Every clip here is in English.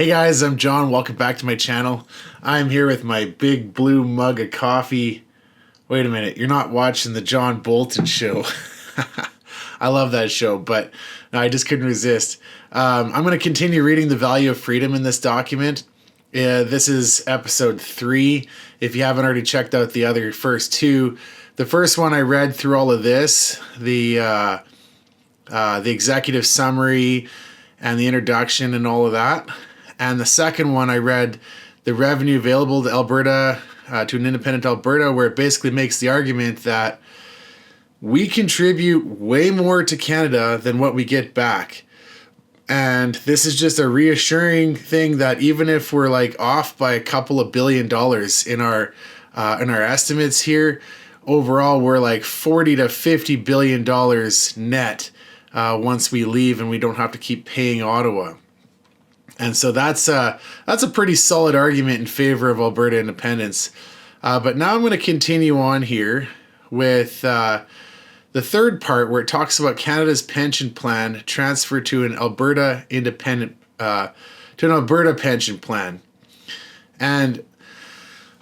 Hey guys, I'm John. Welcome back to my channel. I'm here with my big blue mug of coffee. Wait a minute, you're not watching the John Bolton show. I love that show, but no, I just couldn't resist. I'm going to continue reading The Value of Freedom in this document. This is episode 3. If you haven't already checked out the other first 2, the first one I read through all of this, the executive summary and the introduction and all of that. And the second one, I read the revenue available to Alberta, to an independent Alberta, where it basically makes the argument that we contribute way more to Canada than what we get back. And this is just a reassuring thing that even if we're like off by a couple of $1 billion in our estimates here, overall we're like $40 to $50 billion net once we leave and we don't have to keep paying Ottawa. And so that's a pretty solid argument in favor of Alberta independence. But now I'm going to continue on here with the third part where it talks about Canada's pension plan transferred to an Alberta Alberta pension plan. And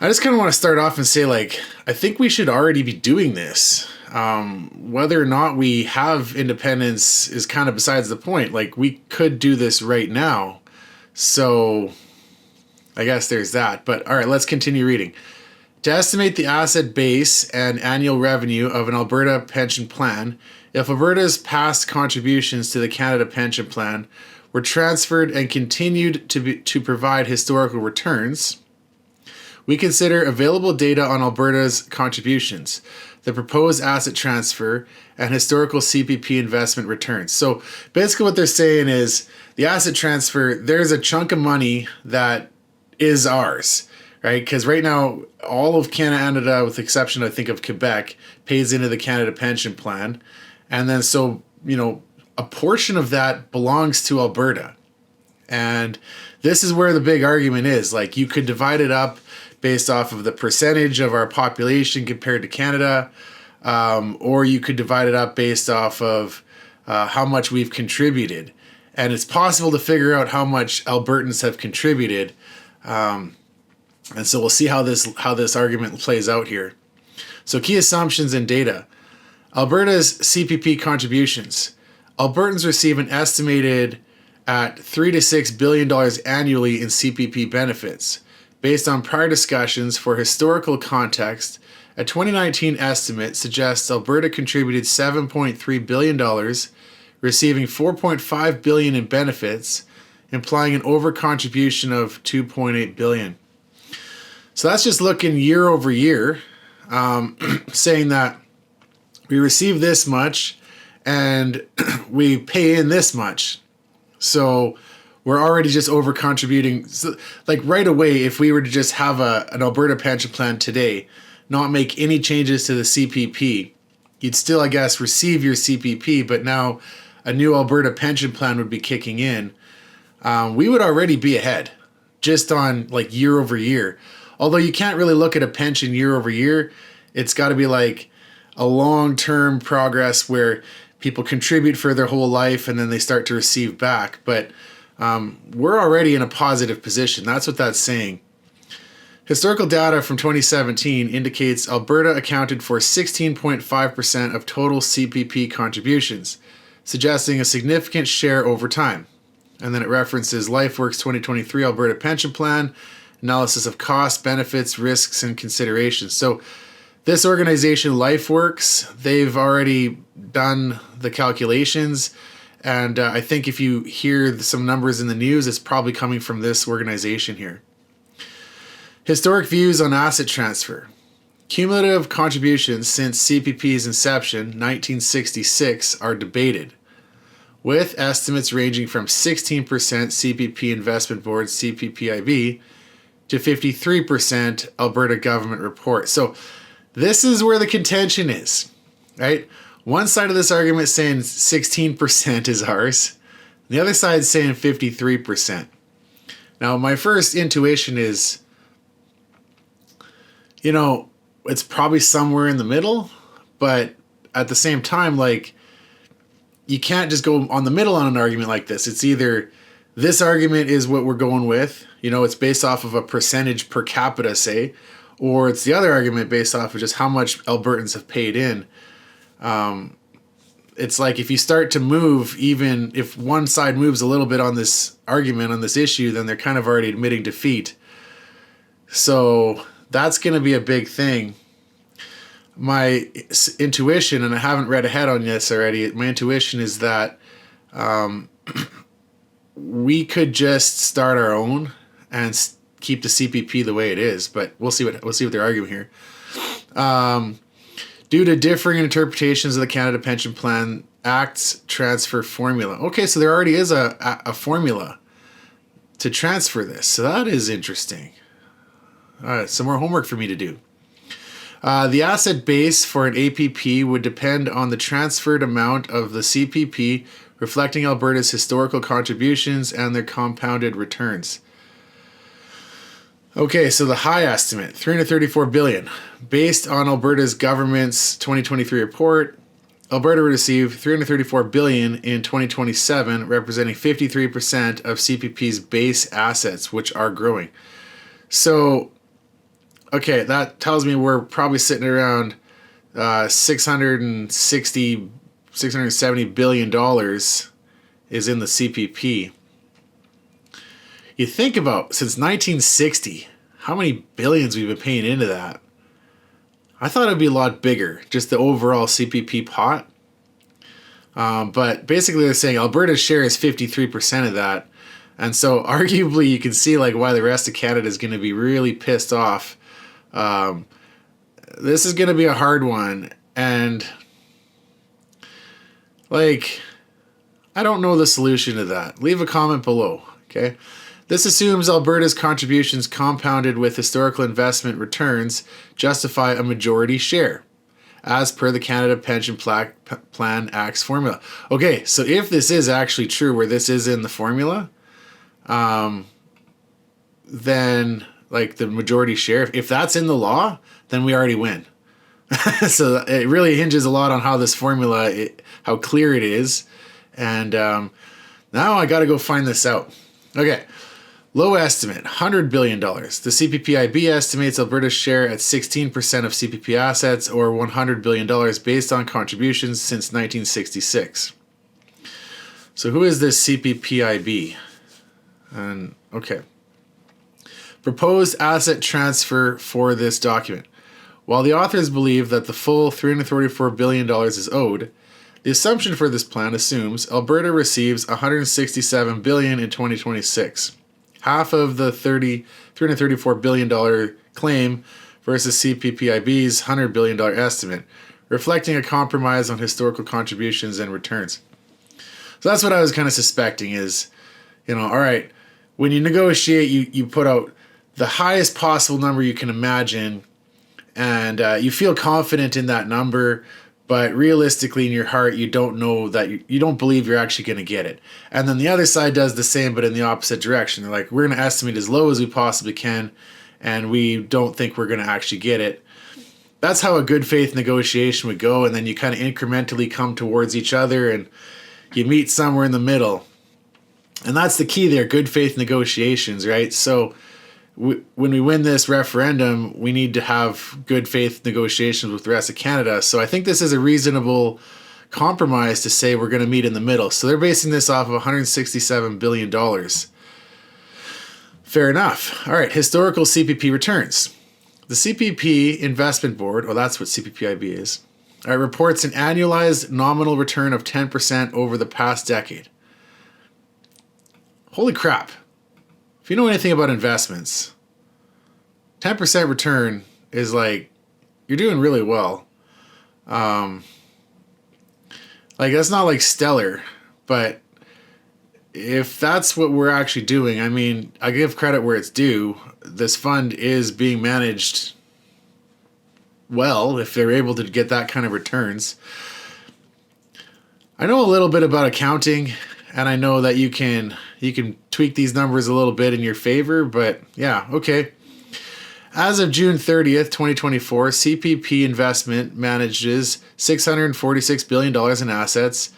I just kind of want to start off and say, like, I think we should already be doing this. Whether or not we have independence is kind of besides the point. Like, we could do this right now. So I guess there's that. But all right, let's continue reading. To estimate the asset base and annual revenue of an Alberta pension plan, if Alberta's past contributions to the Canada Pension Plan were transferred and continued to provide historical returns, we consider available data on Alberta's contributions, the proposed asset transfer, and historical CPP investment returns. So basically what they're saying is the asset transfer, there's a chunk of money that is ours, right? Because right now, all of Canada, with the exception, I think, of Quebec, pays into the Canada Pension Plan. And then so, a portion of that belongs to Alberta. And this is where the big argument is. Like, you could divide it up based off of the percentage of our population compared to Canada, or you could divide it up based off of how much we've contributed. And it's possible to figure out how much Albertans have contributed. And so we'll see how this argument plays out here. So key assumptions and data. Alberta's CPP contributions. Albertans receive an estimated at $3 to $6 billion annually in CPP benefits. Based on prior discussions, for historical context, a 2019 estimate suggests Alberta contributed $7.3 billion, receiving $4.5 billion in benefits, implying an over-contribution of $2.8 billion. So that's just looking year over year, saying that we receive this much and we pay in this much. So we're already just over contributing. So, like, right away, if we were to just have an Alberta pension plan today, not make any changes to the CPP, you'd still, I guess, receive your CPP, but now a new Alberta pension plan would be kicking in. We would already be ahead just on like year over year. Although you can't really look at a pension year over year. It's got to be like a long-term progress where people contribute for their whole life and then they start to receive back. But we're already in a positive position. That's what that's saying. Historical data from 2017 indicates Alberta accounted for 16.5% of total CPP contributions, suggesting a significant share over time. And then it references LifeWorks 2023 Alberta Pension Plan, analysis of costs, benefits, risks, and considerations. So this organization, LifeWorks, they've already done the calculations. And I think if you hear some numbers in the news, it's probably coming from this organization here. Historic views on asset transfer. Cumulative contributions since CPP's inception, 1966, are debated, with estimates ranging from 16% CPP Investment Board CPPIB to 53% Alberta Government Report. So this is where the contention is, right? One side of this argument is saying 16% is ours. The other side is saying 53%. Now, my first intuition is, it's probably somewhere in the middle, but at the same time, like, you can't just go on the middle on an argument like this. It's either This argument is what we're going with. It's based off of a percentage per capita, say, or it's the other argument based off of just how much Albertans have paid in. It's like if you start to move, even if one side moves a little bit on this argument, on this issue, then they're kind of already admitting defeat. So that's going to be a big thing. My intuition, and I haven't read ahead on this already, my intuition is that we could just start our own and keep the CPP the way it is, but we'll see what they're arguing here. Due to differing interpretations of the Canada Pension Plan Act's transfer formula. Okay, so there already is a formula to transfer this, so that is interesting. All right, some more homework for me to do. The asset base for an APP would depend on the transferred amount of the CPP, reflecting Alberta's historical contributions and their compounded returns. Okay, so the high estimate, $334 billion. Based on Alberta's government's 2023 report, Alberta will receive $334 billion in 2027, representing 53% of CPP's base assets, which are growing. So, okay, that tells me we're probably sitting around $670 billion is in the CPP. You think about, since 1960, how many billions we've been paying into that. I thought it'd be a lot bigger, just the overall CPP pot. But basically they're saying Alberta's share is 53% of that. And so arguably you can see like why the rest of Canada is going to be really pissed off. This is going to be a hard one. And like, I don't know the solution to that. Leave a comment below, okay? This assumes Alberta's contributions compounded with historical investment returns justify a majority share, as per the Canada Pension Plan Act's formula. Okay, so if this is actually true, where this is in the formula, then like the majority share, if that's in the law, then we already win. So it really hinges a lot on how this formula, how clear it is. And now I got to go find this out. Okay. Low estimate, $100 billion. The CPPIB estimates Alberta's share at 16% of CPP assets, or $100 billion based on contributions since 1966. So who is this CPPIB? And okay. Proposed asset transfer for this document. While the authors believe that the full $334 billion is owed, the assumption for this plan assumes Alberta receives $167 billion in 2026. Half of the $334 billion claim versus CPPIB's $100 billion estimate, reflecting a compromise on historical contributions and returns. So that's what I was kind of suspecting is, all right, when you negotiate, you put out the highest possible number you can imagine, and you feel confident in that number, but realistically in your heart, you don't know that you don't believe you're actually going to get it. And then the other side does the same, but in the opposite direction. They're like, we're going to estimate as low as we possibly can, and we don't think we're going to actually get it. That's how a good faith negotiation would go, and then you kind of incrementally come towards each other, and you meet somewhere in the middle. And that's the key there, good faith negotiations, right? So when we win this referendum, we need to have good faith negotiations with the rest of Canada. So I think this is a reasonable compromise to say we're going to meet in the middle. So they're basing this off of $167 billion. Fair enough. All right, historical CPP returns. The CPP Investment Board, well, that's what CPPIB is, reports an annualized nominal return of 10% over the past decade. Holy crap. If you know anything about investments, 10% return is like, you're doing really well. Like, that's not like stellar, but if that's what we're actually doing, I mean, I give credit where it's due. This fund is being managed well if they're able to get that kind of returns. I know a little bit about accounting, and I know that you can tweak these numbers a little bit in your favor, but yeah, okay. As of June 30th, 2024, CPP Investment manages $646 billion in assets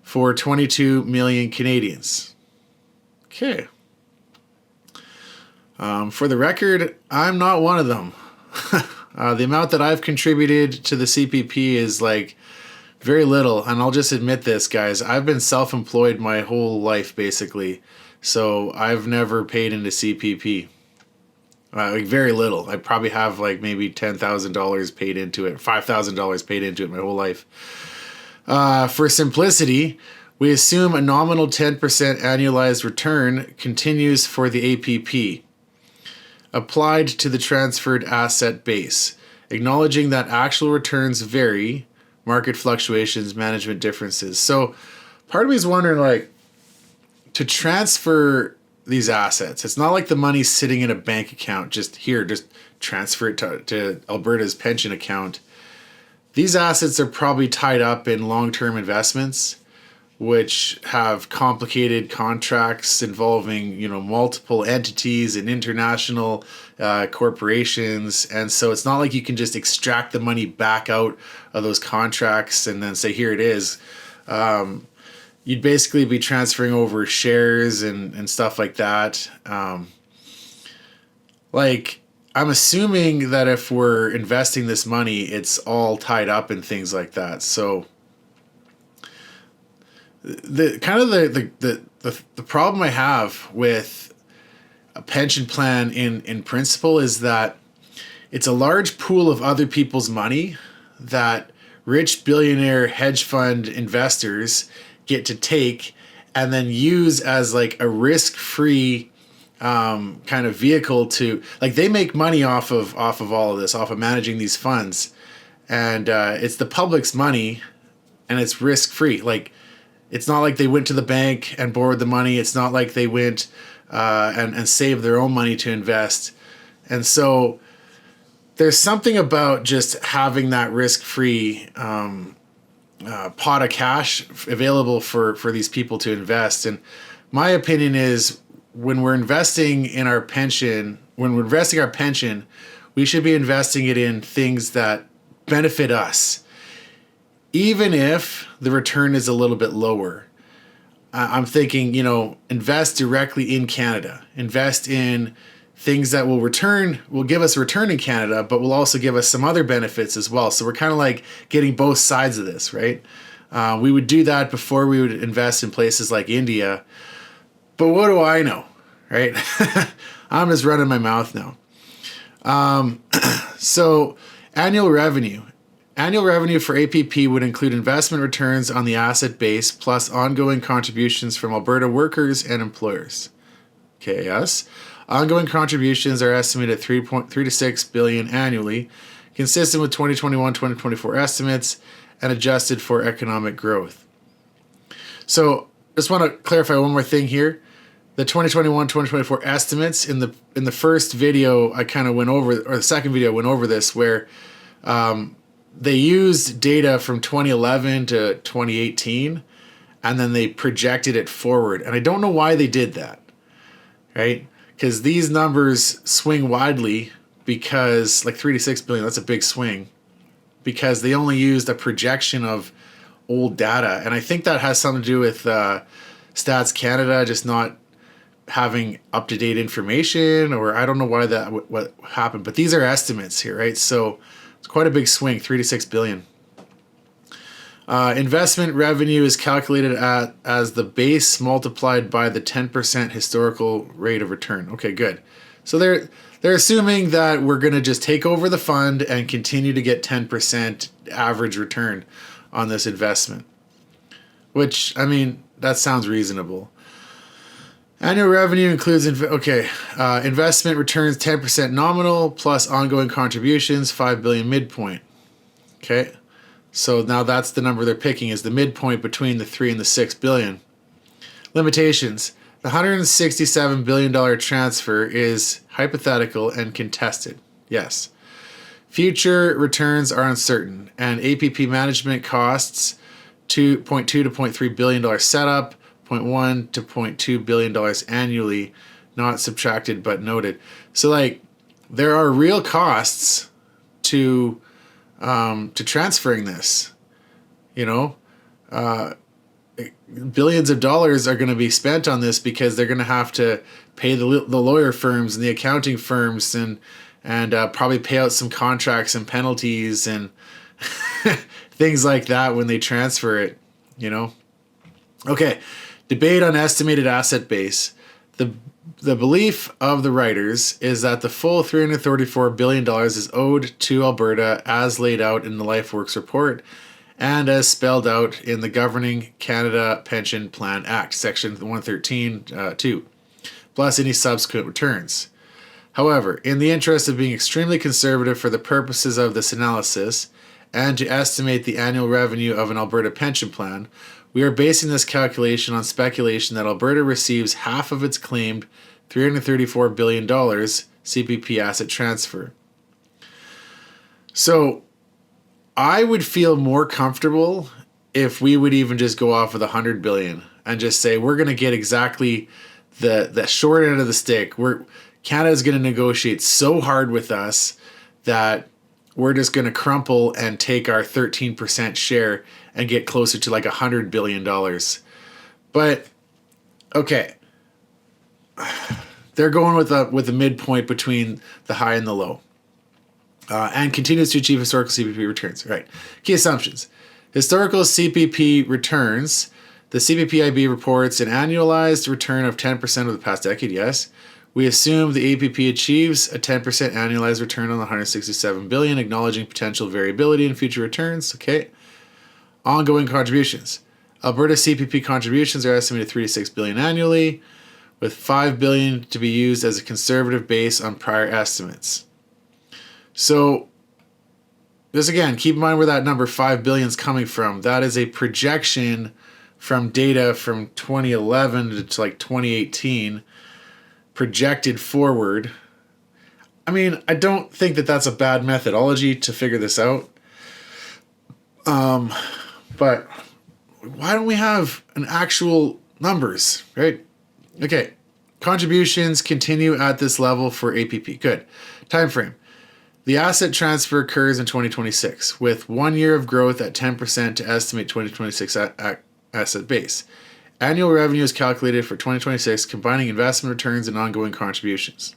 for 22 million Canadians. Okay. For the record, I'm not one of them. The amount that I've contributed to the CPP is like very little. And I'll just admit this, guys. I've been self-employed my whole life, basically. So I've never paid into CPP. Like very little. I probably have like maybe $10,000 paid into it, $5,000 paid into it my whole life. For simplicity, we assume a nominal 10% annualized return continues for the APP, applied to the transferred asset base, acknowledging that actual returns vary, market fluctuations, management differences. So part of me is wondering, like, to transfer these assets, it's not like the money's sitting in a bank account, just transfer it to Alberta's pension account. These assets are probably tied up in long-term investments, which have complicated contracts involving, multiple entities and international corporations. And so it's not like you can just extract the money back out of those contracts and then say, here it is. You'd basically be transferring over shares and stuff like that. I'm assuming that if we're investing this money, it's all tied up in things like that. So the problem I have with a pension plan in principle is that it's a large pool of other people's money that rich billionaire hedge fund investors get to take and then use as like a risk-free kind of vehicle to, like, they make money off of all of this, off of managing these funds, and it's the public's money and it's risk-free. Like, it's not like they went to the bank and borrowed the money. It's not like they went and saved their own money to invest. And so there's something about just having that risk-free pot of cash available for these people to invest. And my opinion is, when we're investing in our pension, we should be investing it in things that benefit us, even if the return is a little bit lower. I'm thinking, invest directly in Canada. Invest in things that will give us a return in Canada, but will also give us some other benefits as well. So we're kind of like getting both sides of this, right? We would do that before we would invest in places like India. But what do I know, right? I'm just running my mouth now. So annual revenue. Annual revenue for APP would include investment returns on the asset base plus ongoing contributions from Alberta workers and employers. Okay, yes. Ongoing contributions are estimated at $3 to $6 billion annually, consistent with 2021-2024 estimates and adjusted for economic growth. So, just want to clarify one more thing here. The 2021-2024 estimates in the first video I kind of went over, or the second video went over this, where they used data from 2011 to 2018, and then they projected it forward. And I don't know why they did that, right? Because these numbers swing widely, because like 3 to 6 billion, that's a big swing, because they only used a projection of old data. And I think that has something to do with Stats Canada just not having up-to-date information, or I don't know why what happened. But these are estimates here, right? So it's quite a big swing, 3 to 6 billion. Investment revenue is calculated as the base multiplied by the 10% historical rate of return. Okay, good. So they're assuming that we're going to just take over the fund and continue to get 10% average return on this investment, which, I mean, that sounds reasonable. Annual revenue includes investment returns 10% nominal plus ongoing contributions, 5 billion midpoint. Okay. So now that's the number they're picking as the midpoint between the 3 and the 6 billion. Limitations. The $167 billion transfer is hypothetical and contested. Yes. Future returns are uncertain, and APP management costs $2.2 to $0.3 billion setup, $0.1 to $0.2 billion annually, not subtracted but noted. So, like, there are real costs to transferring this. billions of dollars are going to be spent on this because they're going to have to pay the lawyer firms and the accounting firms and probably pay out some contracts and penalties and things like that when they transfer it, you know. Okay, debate on estimated asset base. The belief of the writers is that the full $334 billion is owed to Alberta as laid out in the LifeWorks report and as spelled out in the governing Canada Pension Plan Act, Section 113(2), plus any subsequent returns. However, in the interest of being extremely conservative for the purposes of this analysis and to estimate the annual revenue of an Alberta pension plan, we are basing this calculation on speculation that Alberta receives half of its claimed $334 billion CPP asset transfer. So I would feel more comfortable if we would even just go off with $100 billion and just say we're going to get exactly the short end of the stick. Canada's going to negotiate so hard with us that we're just going to crumple and take our 13% share and get closer to like $100 billion. But, okay. They're going with a midpoint between the high and the low. And continues to achieve historical CPP returns. Right. Key assumptions. Historical CPP returns. The CPPIB reports an annualized return of 10% over the past decade, yes. We assume the APP achieves a 10% annualized return on the $167 billion, acknowledging potential variability in future returns. Okay. Ongoing contributions. Alberta CPP contributions are estimated $3 to $6 billion annually, with $5 billion to be used as a conservative base on prior estimates. So, this again, keep in mind where that number $5 billion is coming from. That is a projection from data from 2011 to like 2018. Projected forward. I mean, I don't think that that's a bad methodology to figure this out. But why don't we have an actual numbers, right? Okay. Contributions continue at this level for APP. Good. Time frame. The asset transfer occurs in 2026 with 1 year of growth at 10% to estimate 2026 asset base. Annual revenue is calculated for 2026, combining investment returns and ongoing contributions.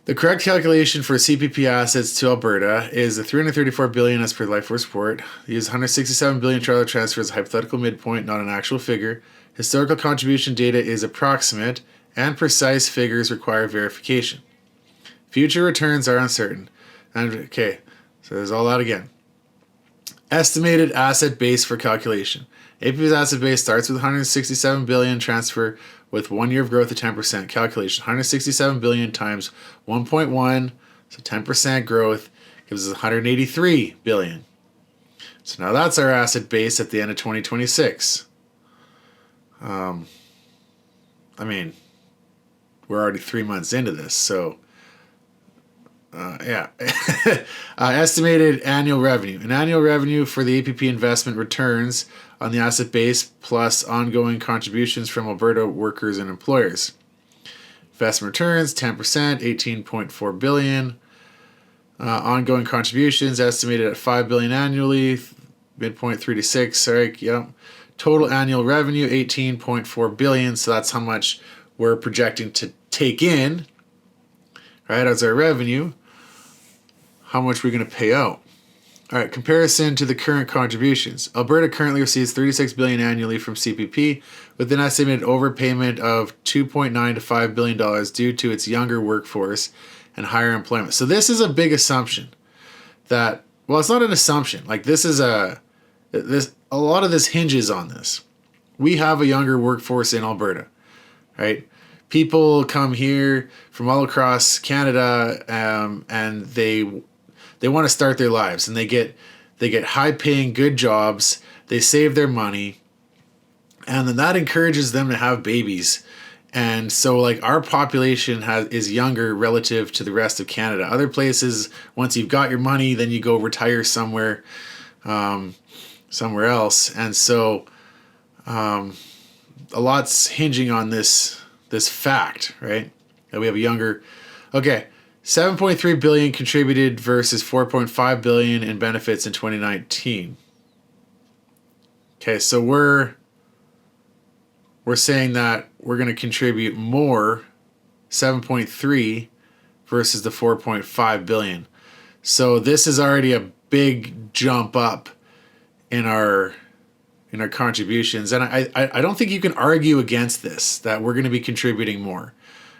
The correct calculation for CPP assets to Alberta is the $334 billion as per the LifeWorks report. Use $167 billion trailer transfer as a hypothetical midpoint, not an actual figure. Historical contribution data is approximate, and precise figures require verification. Future returns are uncertain. And okay, so there's all that again. Estimated asset base for calculation. APP's asset base starts with $167 billion transfer with 1 year of growth at 10%. Calculation, $167 billion times 1.1, so 10% growth gives us $183 billion. So now that's our asset base at the end of 2026. I mean, we're already 3 months into this, so yeah. Estimated annual revenue. An annual revenue for the APP investment returns on the asset base plus ongoing contributions from Alberta workers and employers. Investment returns 10%, $18.4 billion. Ongoing contributions estimated at $5 billion annually, midpoint 3 to 6. Sorry, yep. Total annual revenue $18.4 billion. So that's how much we're projecting to take in, right, as our revenue. How much we're going to pay out. All right, comparison to the current contributions. Alberta currently receives $36 billion annually from CPP, with an estimated overpayment of $2.9 to $5 billion due to its younger workforce and higher employment. So this is a big assumption that, well, it's not an assumption. Like a lot of this hinges on this. We have a younger workforce in Alberta, right? People come here from all across Canada, and they want to start their lives, and they get high-paying, good jobs. They save their money, and then that encourages them to have babies. And so, like, our population is younger relative to the rest of Canada. Other places, once you've got your money, then you go retire somewhere else. And so, a lot's hinging on this fact, right? That we have a younger. Okay. $7.3 billion contributed versus $4.5 billion in benefits in 2019. Okay, so we're saying that we're going to contribute more, 7.3 versus the 4.5 billion. So this is already a big jump up in our contributions, and I don't think you can argue against this, that we're going to be contributing more.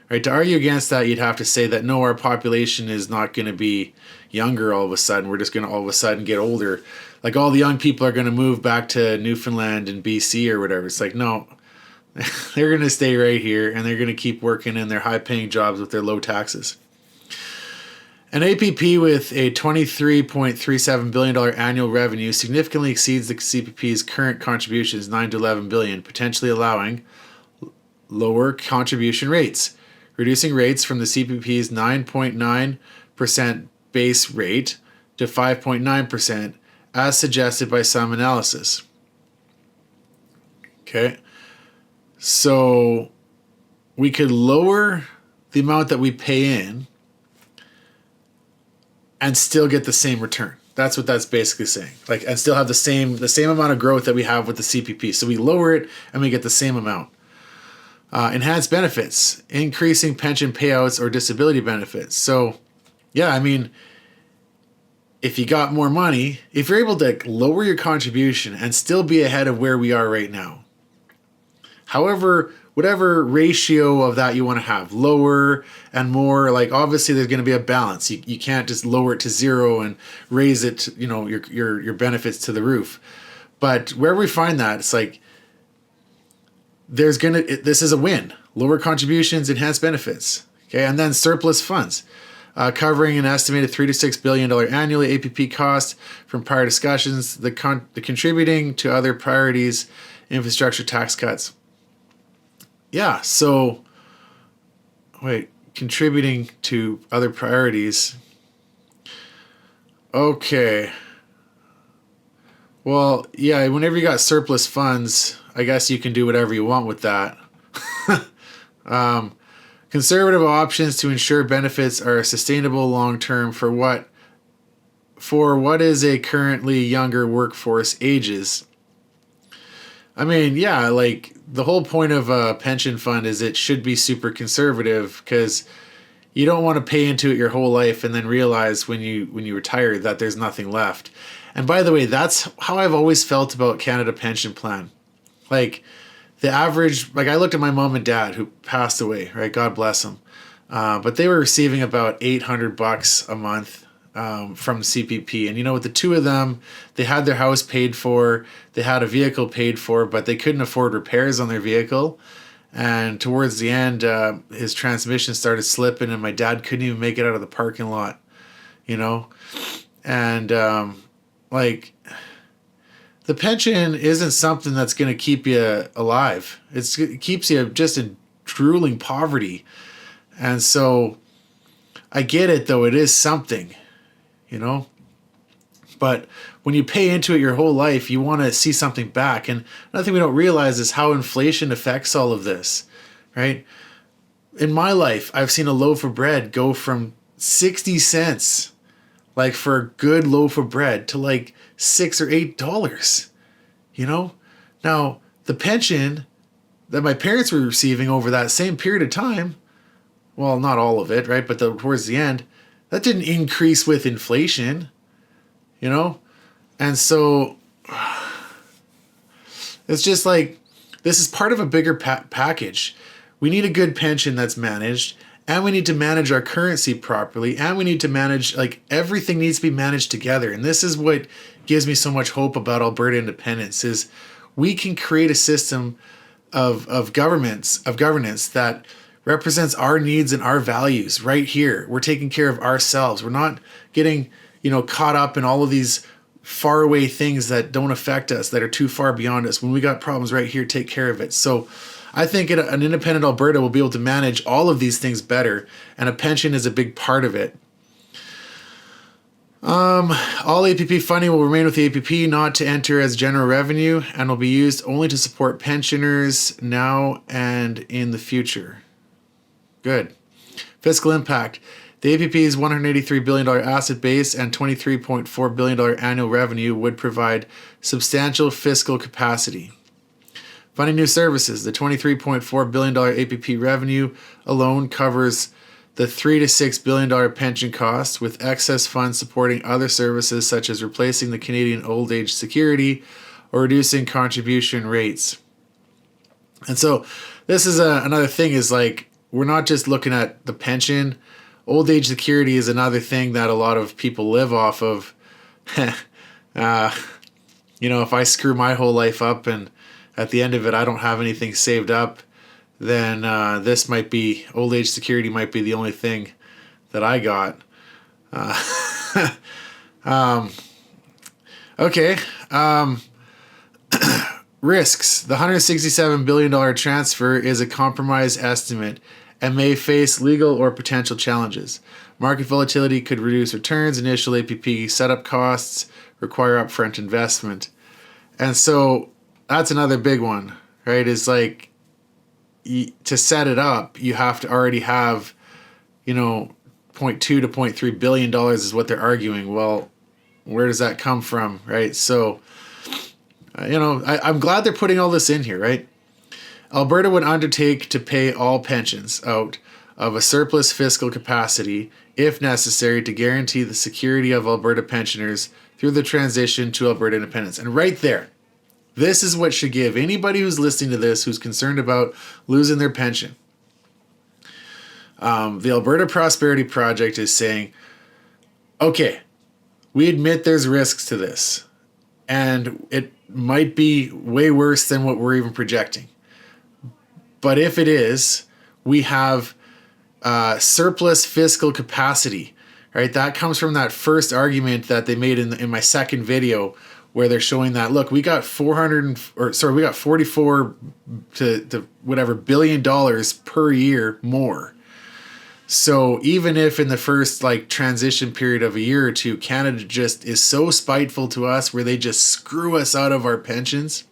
Right? To argue against that, you'd have to say that no, our population is not going to be younger all of a sudden. We're just going to all of a sudden get older. Like all the young people are going to move back to Newfoundland and BC or whatever. It's like, no, they're going to stay right here and they're going to keep working in their high-paying jobs with their low taxes. An APP with a $23.37 billion annual revenue significantly exceeds the CPP's current contributions, $9 to $11 billion, potentially allowing lower contribution rates, reducing rates from the CPP's 9.9% base rate to 5.9%, as suggested by some analysis. Okay, so we could lower the amount that we pay in and still get the same return. That's what that's basically saying. Like, and still have the same amount of growth that we have with the CPP. So we lower it and we get the same amount. Enhanced benefits, increasing pension payouts or disability benefits. So, yeah, I mean, if you got more money, if you're able to lower your contribution and still be ahead of where we are right now, however, whatever ratio of that you want to have, lower and more, like obviously there's going to be a balance. You can't just lower it to zero and raise it, to, your benefits to the roof. But wherever we find that, it's like this is a win. Lower contributions, enhanced benefits. Okay, and then surplus funds, covering an estimated $3 to $6 billion annually APP cost from prior discussions. The contributing to other priorities, infrastructure, tax cuts. Yeah, so, contributing to other priorities. Okay. Well, yeah, whenever you got surplus funds, I guess you can do whatever you want with that. Conservative options to ensure benefits are sustainable long-term for what is a currently younger workforce ages. I mean, yeah, like the whole point of a pension fund is it should be super conservative, because you don't want to pay into it your whole life and then realize when you retire that there's nothing left. And by the way, that's how I've always felt about Canada Pension Plan. Like the average, like I looked at my mom and dad who passed away, right? God bless them. But they were receiving about $800 a month from CPP. And with the two of them, they had their house paid for, they had a vehicle paid for, but they couldn't afford repairs on their vehicle. And towards the end, his transmission started slipping and my dad couldn't even make it out of the parking lot, And the pension isn't something that's going to keep you alive. It keeps you just in drooling poverty. And so I get it, though. It is something. But when you pay into it your whole life, you want to see something back. And another thing we don't realize is how inflation affects all of this, right? In my life, I've seen a loaf of bread go from 60 cents, like for a good loaf of bread, to like $6 or $8, Now, the pension that my parents were receiving over that same period of time, well, not all of it, right? But towards the end, that didn't increase with inflation, And so it's just like, this is part of a bigger package. We need a good pension that's managed, and we need to manage our currency properly, and we need to manage, like, everything needs to be managed together. And this is what gives me so much hope about Alberta independence, is we can create a system of governance that represents our needs and our values right here. We're taking care of ourselves. We're not getting, caught up in all of these faraway things that don't affect us, that are too far beyond us. When we got problems right here, take care of it. So I think an independent Alberta will be able to manage all of these things better, and a pension is a big part of it. All APP funding will remain with the APP, not to enter as general revenue, and will be used only to support pensioners now and in the future. Good. Fiscal impact. The APP's $183 billion asset base and $23.4 billion annual revenue would provide substantial fiscal capacity. Funding new services. The $23.4 billion APP revenue alone covers the $3 to $6 billion pension costs, with excess funds supporting other services such as replacing the Canadian old age security or reducing contribution rates. And so this is another thing, is like, we're not just looking at the pension. Old age security is another thing that a lot of people live off of. If I screw my whole life up and at the end of it I don't have anything saved up, then old age security might be the only thing that I got. Okay. Risks. The $167 billion transfer is a compromise estimate and may face legal or potential challenges. Market volatility could reduce returns, initial APP setup costs, require upfront investment. And so that's another big one, right? Is like, to set it up, you have to already have, $0.2 to $0.3 billion is what they're arguing. Well, where does that come from, right? So, I'm glad they're putting all this in here, right? Alberta would undertake to pay all pensions out of a surplus fiscal capacity, if necessary, to guarantee the security of Alberta pensioners through the transition to Alberta independence. And right there, this is what should give anybody who's listening to this who's concerned about losing their pension. The Alberta Prosperity Project is saying, okay, we admit there's risks to this, and it might be way worse than what we're even projecting. But if it is, we have surplus fiscal capacity, right? That comes from that first argument that they made in my second video, where they're showing that, look, we got 44 to whatever $billion per year more. So even if in the first transition period of a year or two, Canada just is so spiteful to us where they just screw us out of our pensions,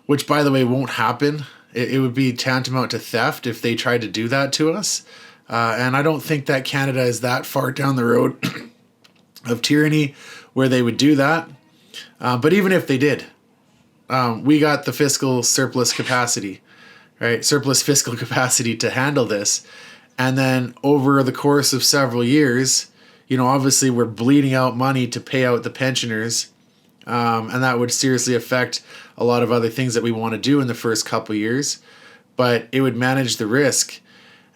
which by the way won't happen. It would be tantamount to theft if they tried to do that to us. And I don't think that Canada is that far down the road of tyranny where they would do that. But even if they did, we got the fiscal surplus capacity. Right, surplus fiscal capacity to handle this. And then over the course of several years, obviously we're bleeding out money to pay out the pensioners. And that would seriously affect a lot of other things that we want to do in the first couple of years. But it would manage the risk.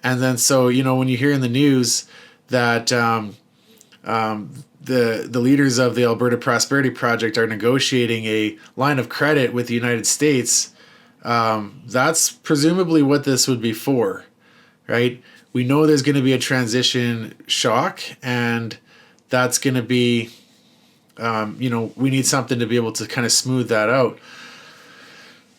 And then so, when you hear in the news that the leaders of the Alberta Prosperity Project are negotiating a line of credit with the United States, that's presumably what this would be for, right? We know there's going to be a transition shock, and that's going to be, we need something to be able to kind of smooth that out.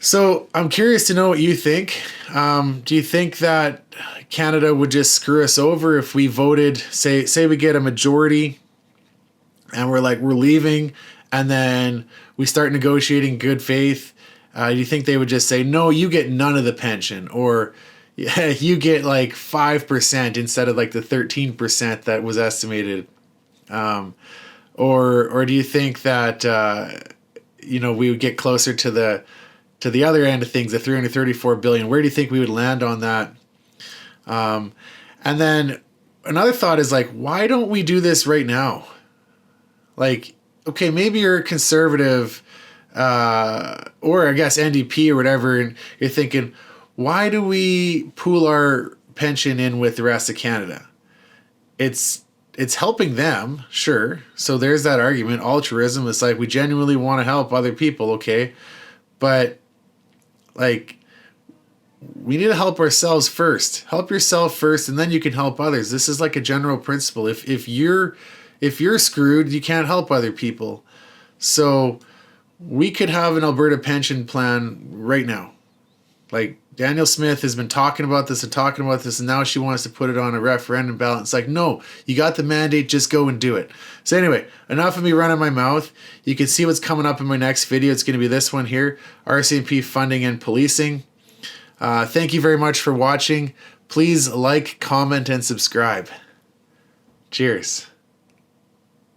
So I'm curious to know what you think. Do you think that Canada would just screw us over if we voted, say we get a majority and we're leaving, and then we start negotiating good faith? Do you think they would just say, no, you get none of the pension, or you get 5% instead of the 13% that was estimated? Or do you think that, we would get closer to the other end of things, the $334 billion? Where do you think we would land on that? And then another thought is why don't we do this right now? Okay, maybe you're a conservative, or I guess NDP or whatever, and you're thinking, why do we pool our pension in with the rest of Canada? It's helping them, sure. So there's that argument. Altruism is we genuinely want to help other people, okay? But we need to help ourselves first. Help yourself first, and then you can help others. This is a general principle. If you're screwed, you can't help other people. So we could have an Alberta pension plan right now. Danielle Smith has been talking about this, and now she wants to put it on a referendum ballot. It's no, you got the mandate, just go and do it. So anyway, enough of me running my mouth. You can see what's coming up in my next video. It's going to be this one here, RCMP funding and policing. Thank you very much for watching. Please like, comment, and subscribe. Cheers.